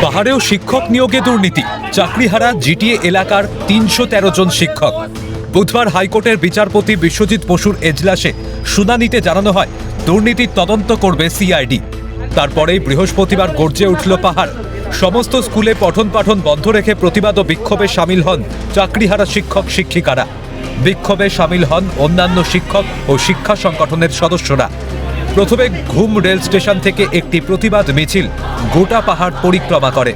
পাহাড়েও শিক্ষক নিয়োগে দুর্নীতি, চাকরিহারা জিটিএ এলাকার ৩১৩ জন শিক্ষক। বুধবার হাইকোর্টের বিচারপতি বিশ্বজিৎ বসুর এজলাসে শুনানিতে জানানো হয় দুর্নীতির তদন্ত করবে সিআইডি। তারপরেই বৃহস্পতিবার গর্জে উঠল পাহাড়। সমস্ত স্কুলে পঠন পাঠন বন্ধ রেখে প্রতিবাদ ও বিক্ষোভে সামিল হন চাকরিহারা শিক্ষক শিক্ষিকারা। বিক্ষোভে সামিল হন অন্যান্য শিক্ষক ও শিক্ষা সংগঠনের সদস্যরা। প্রথমে ঘুম রেল স্টেশন থেকে একটি প্রতিবাদ মিছিল গোটা পাহাড় পরিক্রমা করে।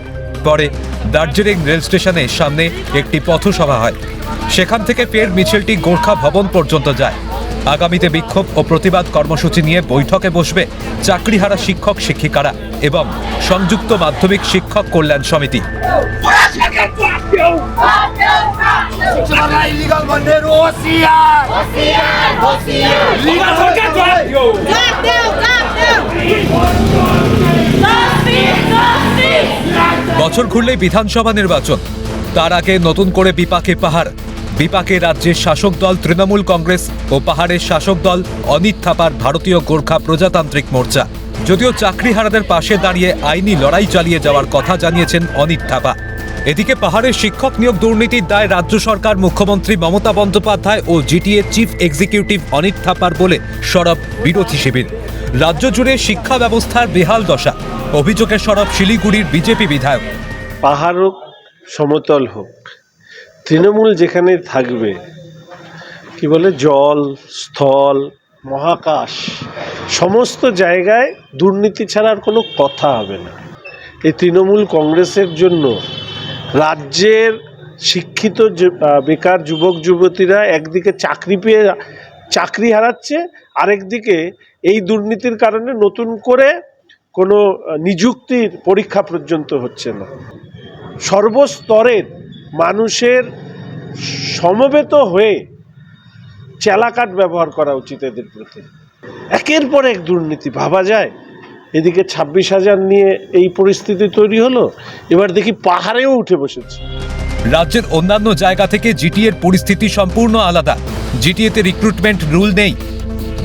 পরে দার্জিলিং রেল স্টেশনের সামনে একটি পথসভা হয়। সেখান থেকে ফের মিছিলটি গোর্খা ভবন পর্যন্ত যায়। আগামীতে বিক্ষোভ ও প্রতিবাদ কর্মসূচি নিয়ে বৈঠকে বসবে চাকরিহারা শিক্ষক শিক্ষিকারা এবং সংযুক্ত মাধ্যমিক শিক্ষক কল্যাণ সমিতি। বছর ঘুরলেই বিধানসভা নির্বাচন, তার আগে নতুন করে বিপাকে পাহাড়। বিপাকে রাজ্যের শাসক দল তৃণমূল কংগ্রেস ও পাহাড়ের শাসক দল অনিত থাপার ভারতীয় গোর্খা প্রজাতান্ত্রিক মোর্চা। যদিও চাকরিহারাদের পাশে দাঁড়িয়ে আইনি লড়াই চালিয়ে যাওয়ার কথা জানিয়েছেন অনিত থাপা। এদিকে পাহাড়ের শিক্ষক নিয়োগ দুর্নীতির দায় রাজ্য সরকার, মুখ্যমন্ত্রী মমতা বন্দ্যোপাধ্যায় ও GTA chief executive Anit Thapa বলে সরব বিরোধী শিবির। রাজ্য জুড়ে শিক্ষা ব্যবস্থার বেহাল দশা, অভিযোগে সরব শিলিগুড়ির বিজেপি বিধায়ক। পাহাড় হোক সমতল হোক, তৃণমূল যেখানে থাকবে, কি বলে, জল, স্থল, মহাকাশ, সমস্ত জায়গায় দুর্নীতি ছাড়ার কোনো কথা হবে না। এই তৃণমূল কংগ্রেসের জন্য রাজ্যের শিক্ষিত বেকার যুবক যুবতীরা একদিকে চাকরি পেয়ে চাকরি হারাচ্ছে, আরেকদিকে এই দুর্নীতির কারণে নতুন করে কোনো নিযুক্তির পরীক্ষা পর্যন্ত হচ্ছে না। সর্বস্তরের মানুষের সমবেত হয়ে চেলাকাট ব্যবহার করা উচিত এদের প্রতি। একের পর এক দুর্নীতি, ভাবা যায়। এদিকে ২৬,০০০ নিয়ে এই পরিস্থিতি তৈরি হলো, এবার দেখি পাহাড়েও উঠে বসেছে। রাজ্যের অন্যান্য জায়গা থেকে জিটিএর পরিস্থিতি সম্পূর্ণ আলাদা। জিটিএতে রিক্রুটমেন্ট রুল নেই,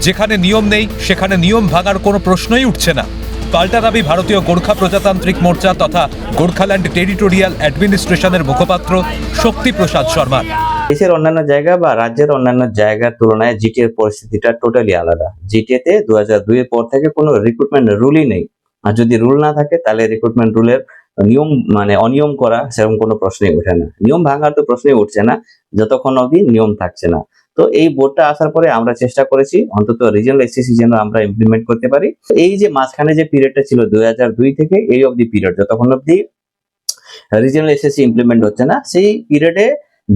যেখানে নিয়ম নেই সেখানে নিয়ম ভাঙার কোনো প্রশ্নই উঠছে না। পাল্টা দাবি ভারতীয় গোর্খা প্রজাতান্ত্রিক মোর্চা তথা গোর্খাল্যান্ড টেরিটোরিয়াল অ্যাডমিনিস্ট্রেশনের মুখপাত্র শক্তিপ্রসাদ শর্মা। দেশের অন্যান্য জায়গা বা রাজ্যের অন্যান্য জায়গার তুলনায় জিটিএর পরিস্থিতিটা টোটালি আলাদা। জিটিএতে ২০০২ এর পর থেকে কোনো রিক্রুটমেন্ট রুলই নেই। আর যদি রুল না থাকে তাহলে রিক্রুটমেন্ট রুলের নিয়ম অনিয়ম করা সেরকম কোনো প্রশ্নই ওঠে না। নিয়ম ভাঙার তো প্রশ্নই উঠছে না যতক্ষণ অবধি নিয়ম থাকছে না। তো এই বোর্ডটা আসার পরে আমরা চেষ্টা করেছি অন্তত রিজিওনাল এসএসসি যেন আমরা ইমপ্লিমেন্ট করতে পারি। এই যে মাঝখানে যে পিরিয়ডটা ছিল ২০০২ থেকে এই অবধি পিরিয়ড, যতক্ষণ অবধি রিজিওনাল এসএসসি ইমপ্লিমেন্ট হচ্ছে না, সেই পিরিয়ডে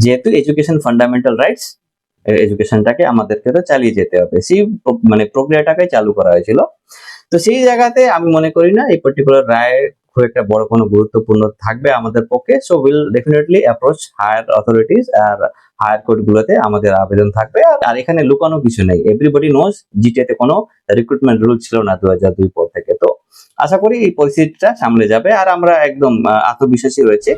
যেহেতু এডুকেশন ফান্ডামেন্টাল রাইটস, এডুকেশনটাকে আমাদেরকে তো চালিয়ে যেতে হবে, সেই প্রক্রিয়াটাকে চালু করা হয়েছিল। তো সেই জায়গাতে আমি মনে করি না এই পার্টিকুলার রায় খুব একটা বড় কোনো গুরুত্বপূর্ণ থাকবে আমাদের পক্ষে। So will definitely approach higher authorities আর হায়ার কোর্ট গুলোতে আমাদের আবেদন থাকবে। আর এখানে লুকানো কিছু নেই, এভরিবডি নোজ জিটিএতে কোনো রিক্রুটমেন্ট রুল ছিল না ২০০২ পর থেকে। তো আশা করি এই পরিস্থিতিটা সামলে যাবে আর আমরা একদম আত্মবিশ্বাসী রয়েছে।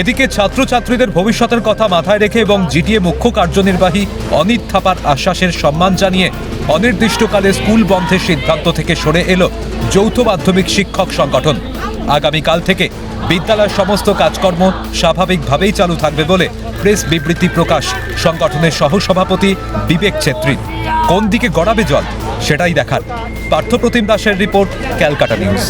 এদিকে ছাত্রছাত্রীদের ভবিষ্যতের কথা মাথায় রেখে এবং জিটিএ মুখ্য কার্যনির্বাহী অনিত থাপার আশ্বাসের সম্মান জানিয়ে অনির্দিষ্টকালে স্কুল বন্ধের সিদ্ধান্ত থেকে সরে এলো যৌথ মাধ্যমিক শিক্ষক সংগঠন। আগামীকাল থেকে বিদ্যালয়ের সমস্ত কাজকর্ম স্বাভাবিকভাবেই চালু থাকবে বলে প্রেস বিবৃতি প্রকাশ সংগঠনের সহসভাপতি বিবেক ছেত্রী। কোন দিকে গড়াবে জল সেটাই দেখার। পার্থপ্রতিম দাসের রিপোর্ট, ক্যালকাটা নিউজ।